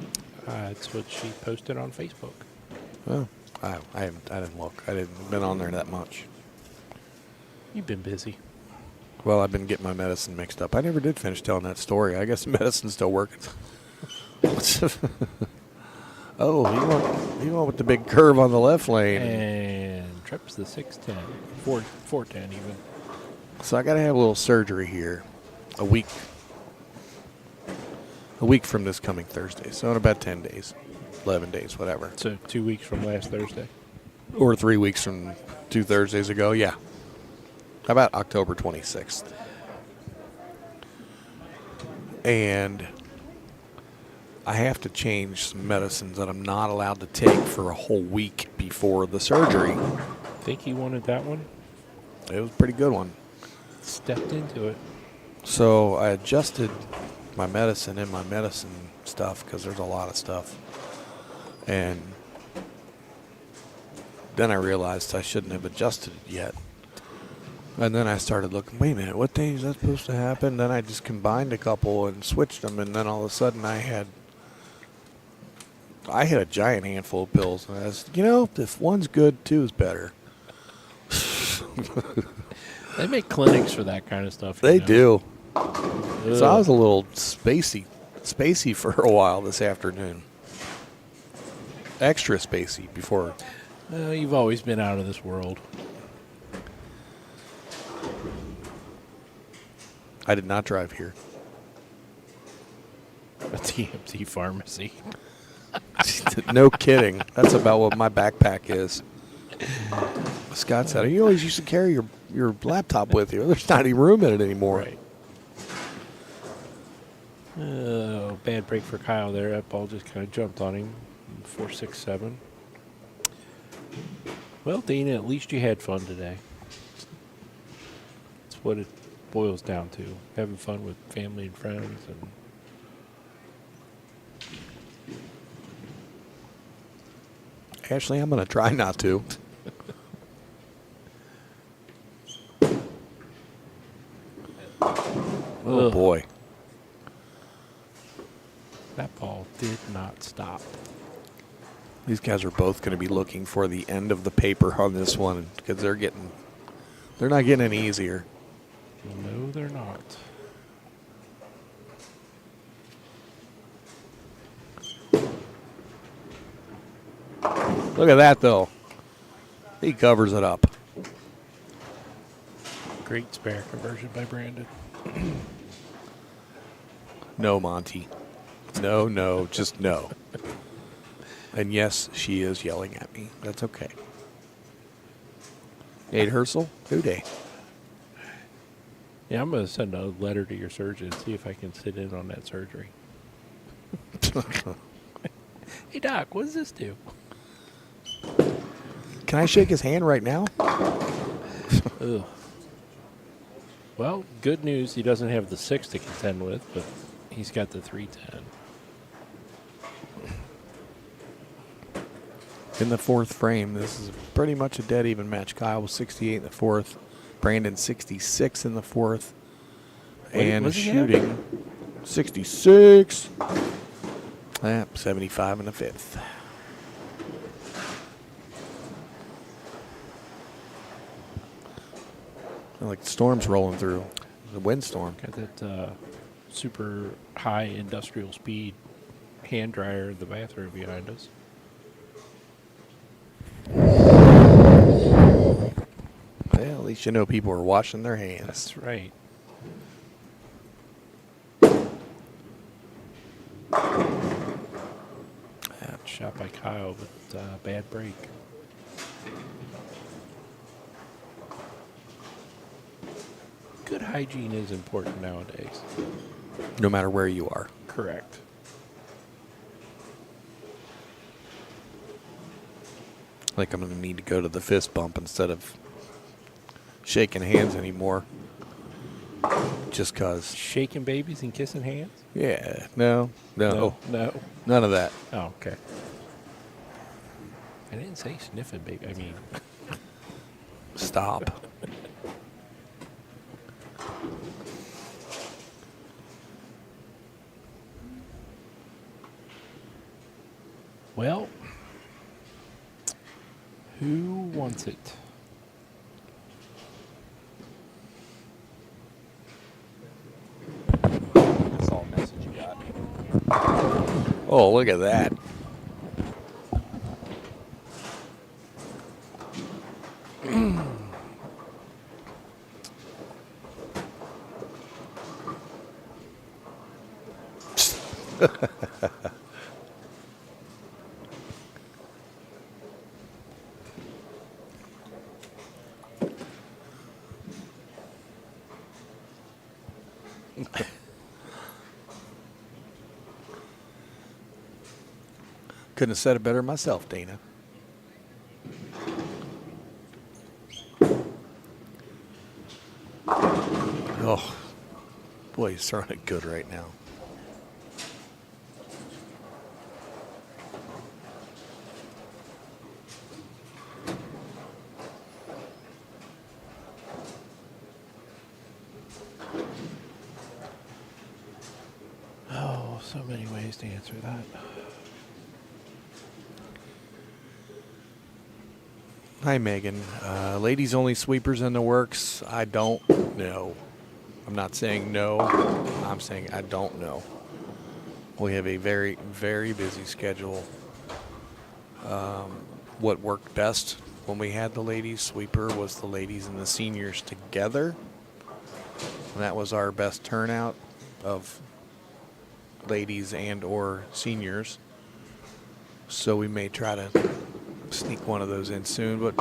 That's what she posted on Facebook. Oh, I didn't look. I didn't been on there that much. You've been busy. Well, I've been getting my medicine mixed up. I never did finish telling that story. I guess the medicine's still working. Oh, he went with the big curve on the left lane. And trips the 610, 410 even. So I got to have a little surgery here a week from this coming Thursday. So in about 10 days, 11 days, whatever. So 2 weeks from last Thursday. Or 3 weeks from 2 Thursdays ago, yeah. How about October 26th? And I have to change some medicines that I'm not allowed to take for a whole week before the surgery. Think he wanted that one? It was a pretty good one. Stepped into it. So I adjusted my medicine and my medicine stuff because there's a lot of stuff. And then I realized I shouldn't have adjusted it yet. And then I started looking, wait a minute, what day is that supposed to happen? Then I just combined a couple and switched them, and then all of a sudden I had a giant handful of pills. And I was, if one's good, two is better. They make clinics for that kind of stuff. They do. Ugh. So I was a little spacey for a while this afternoon. Extra spacey before. You've always been out of this world. I did not drive here. A TMT pharmacy. No kidding. That's about what my backpack is. Scott said, you always used to carry your laptop with you. There's not any room in it anymore. Right. Bad break for Kyle there. That ball just kind of jumped on him. 4-6-7. Well, Dana, at least you had fun today. That's what it boils down to. Having fun with family and friends. And Ashley, I'm going to try not to. Oh, Ugh. boy. That ball did not stop. These guys are both going to be looking for the end of the paper on this one because they're not getting any easier. No, they're not. Look at that, though. He covers it up. Great spare conversion by Brandon. No, Monty. No, just no. And yes, she is yelling at me. That's okay. Nate Herschel, who day? Yeah, I'm going to send a letter to your surgeon and see if I can sit in on that surgery. Hey, Doc, what does this do? Can I shake his hand right now? Ugh. Well, good news, he doesn't have the 6 to contend with, but he's got the 310. In the fourth frame, this is pretty much a dead even match. Kyle was 68 in the fourth. Brandon 66 in the fourth. And what does he shooting 66. 75 in the fifth. Like the storm's rolling through. The windstorm. Got that super high industrial speed hand dryer in the bathroom behind us. Well, least you know people are washing their hands. That's right. Shot by Kyle, but bad break. Good hygiene is important nowadays. No matter where you are. Correct. Like I'm going to need to go to the fist bump instead of shaking hands anymore. Just because. Shaking babies and kissing hands? Yeah. No. No. None of that. Oh, okay. I didn't say sniffing baby. I mean, Stop. well, who wants it? That's all message you got. Oh, look at that. Couldn't have said it better myself, Dana. Oh, boy, he's throwing it good right now. Oh, so many ways to answer that. Hi, Megan. Ladies only sweepers in the works. I don't know. I'm not saying no. I'm saying I don't know. We have a very, very busy schedule. What worked best when we had the ladies sweeper was the ladies and the seniors together. And that was our best turnout of ladies and or seniors. So we may try to sneak one of those in soon, but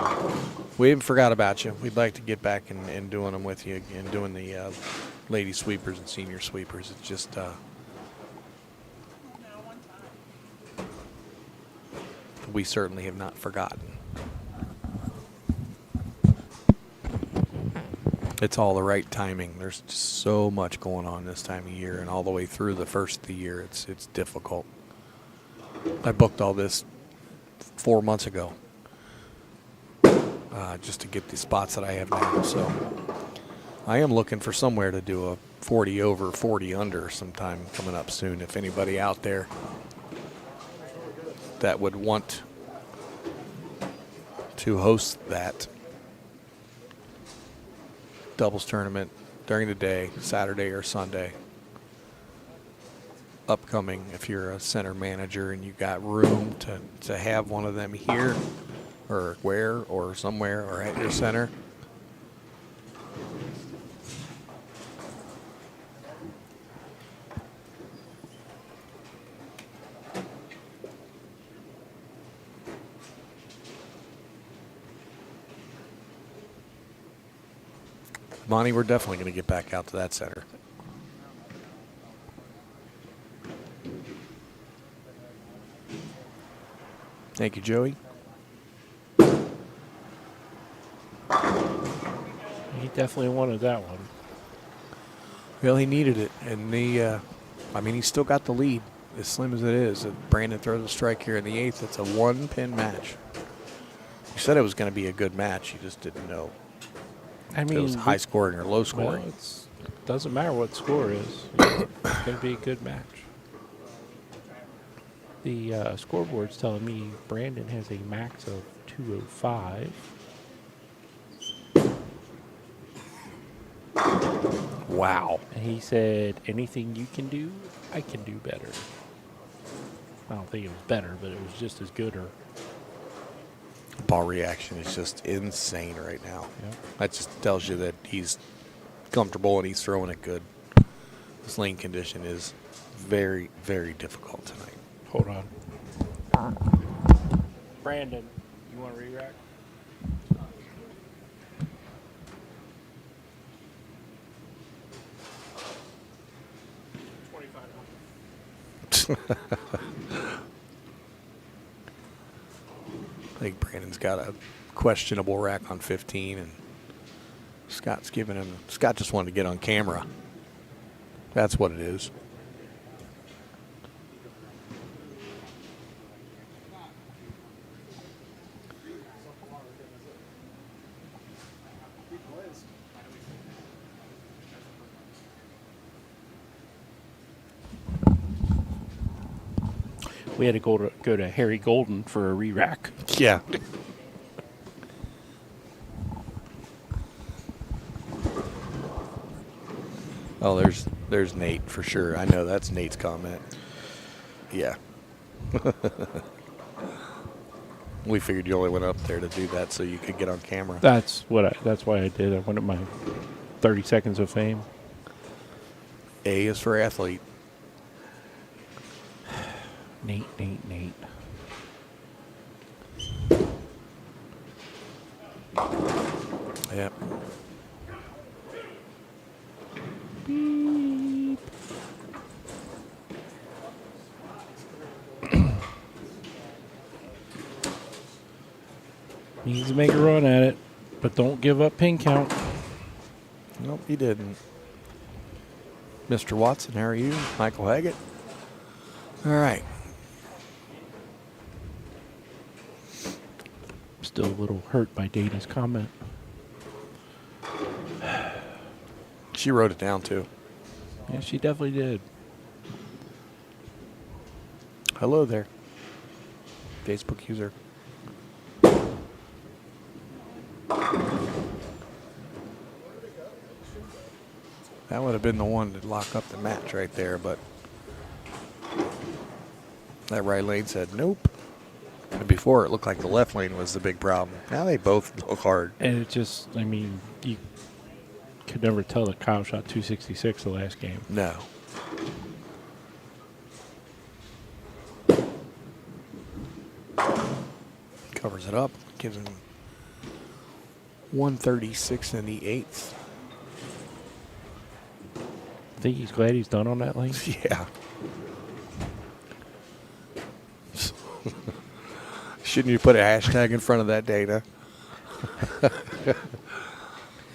we haven't forgot about you. We'd like to get back and doing them with you and doing the lady sweepers and senior sweepers. It's just we certainly have not forgotten. It's all the right timing. There's just so much going on this time of year, and all the way through the first of the year, it's difficult. I booked all this 4 months ago, just to get the spots that I have now. So I am looking for somewhere to do a 40 over, 40 under sometime coming up soon. If anybody out there that would want to host that doubles tournament during the day, Saturday or Sunday, upcoming, if you're a center manager and you got room to have one of them here or where or somewhere or at your center, Monty, we're definitely going to get back out to that center. Thank you, Joey. He definitely wanted that one. Well, he needed it, and he's still got the lead, as slim as it is. If Brandon throws a strike here in the 8th, it's a one-pin match. You said it was going to be a good match. You just didn't know I if mean, it was high scoring or low scoring. Well, it doesn't matter what score is. It's going to be a good match. The scoreboard's telling me Brandon has a max of 205. Wow. And he said, anything you can do, I can do better. I don't think it was better, but it was just as good or football reaction is just insane right now. Yep. That just tells you that he's comfortable and he's throwing it good. This lane condition is very, very difficult tonight. Hold on. Brandon, you want to re-rack? I think Brandon's got a questionable rack on 15, and Scott's giving him. Scott just wanted to get on camera. That's what it is. We had to go to Harry Golden for a re-rack. Yeah. Oh, there's Nate for sure. I know that's Nate's comment. Yeah. We figured you only went up there to do that so you could get on camera. That's why I did. I wanted my 30 seconds of fame. A is for athlete. Nate. Yep. Beep. Needs to make a run at it, but don't give up pin count. Nope, he didn't. Mr. Watson, how are you? Michael Haggett. All right. Still a little hurt by Dana's comment. She wrote it down too. Yeah, she definitely did. Hello there, Facebook user. That would have been the one to lock up the match right there, but that right lane said nope. And before it looked like the left lane was the big problem. Now they both look hard. And it just, I mean, you could never tell that Kyle shot 266 the last game. No. Covers it up, gives him 136 in the eighth. Think he's glad he's done on that lane? Yeah. Shouldn't you put a hashtag in front of that data?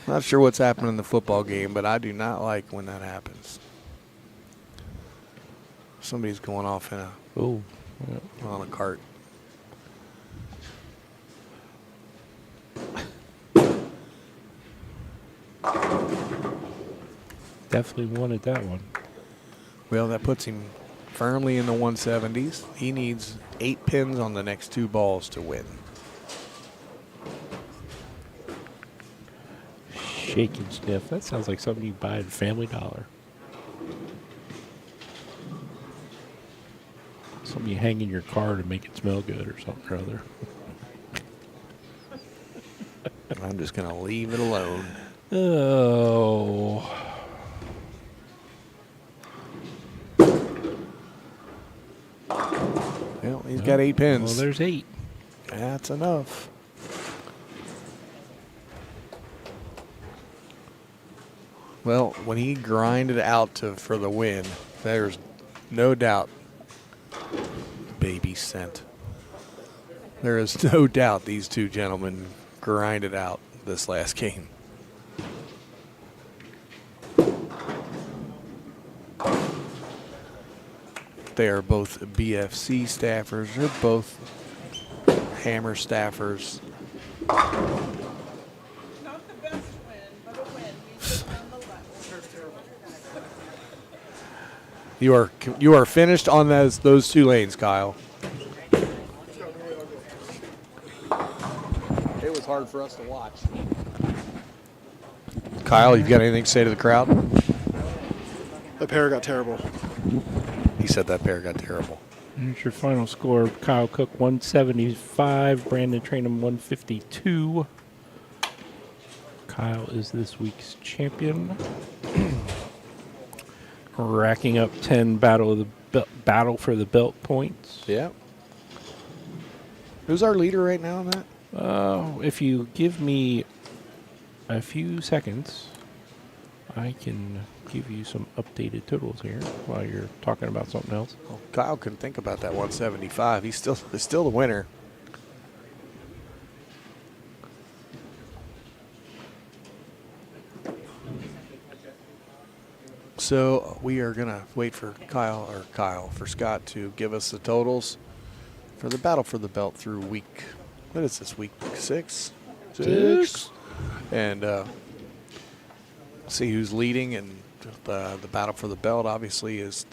Not sure what's happening in the football game, but I do not like when that happens. Somebody's going off in on a cart. Definitely wanted that one. Well, that puts him firmly in the 170s. He needs 8 pins on the next 2 balls to win. Shake and sniff. That sounds like something you buy at Family Dollar. Something you hang in your car to make it smell good or something or other. I'm just going to leave it alone. Oh. Well, he's got 8 pins. Well, there's 8. That's enough. Well, when he grinded out for the win, there's no doubt baby scent. There is no doubt these two gentlemen grinded out this last game. They are both BFC staffers. They're both Hammer staffers. Not the best win, but a win. He's nonetheless. You are finished on those 2 lanes, Kyle. It was hard for us to watch. Kyle, you've got anything to say to the crowd? The pair got terrible. He said that pair got terrible. Here's your final score. Kyle Cook 175, Brandon Trainham 152. Kyle is this week's champion. Racking up 10 battle for the belt points. Yeah. Who's our leader right now in that? If you give me a few seconds, I can give you some updated totals here while you're talking about something else. Well, Kyle can think about that 175. He's still the winner. So we are gonna wait for Scott to give us the totals for the battle for the belt through week. What is this, week 6? And see who's leading. And the battle for the belt obviously is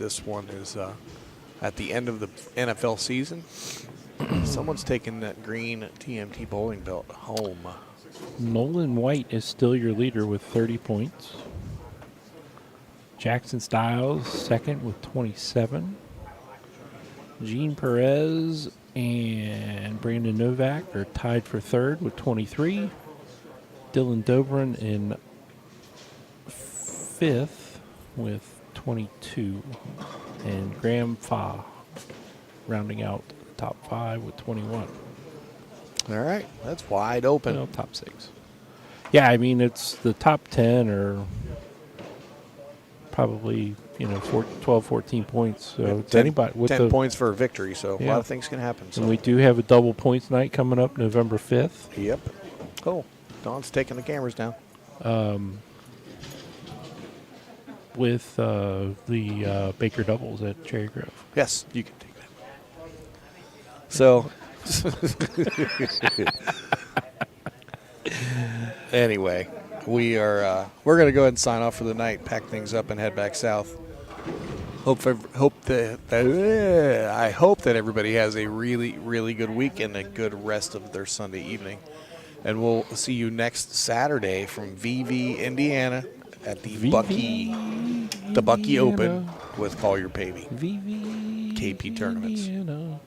at the end of the NFL season. Someone's taking that green TMT bowling belt home. Nolan White is still your leader with 30 points. Jackson Styles second with 27. Gene Perez and Brandon Novak are tied for third with 23. Dylan Dobrin in fifth with 22. And Graham Fa rounding out the top 5 with 21. All right, that's wide open. Well, top 6. Yeah, I mean, it's the top 10 or probably 12, 14 points. So it's 10, anybody with 10 points for a victory. So a Yeah. lot of things can happen. So. And we do have a double points night coming up November 5th. Yep. Cool. Don's taking the cameras down. With the Baker doubles at Cherry Grove. Yes, you can take that. So, anyway, we're going to go ahead and sign off for the night, pack things up, and head back south. I hope that everybody has a really, really good week and a good rest of their Sunday evening. And we'll see you next Saturday from VV, Indiana, at the Bucky Open with Collier Pavey. VV KP tournaments. Indiana.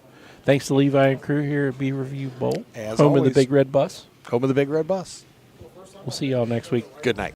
Thanks to Levi and crew here at B Review Bowl. As Home of always. the Big Red Bus. Home of the Big Red Bus. We'll see y'all next week. Good night.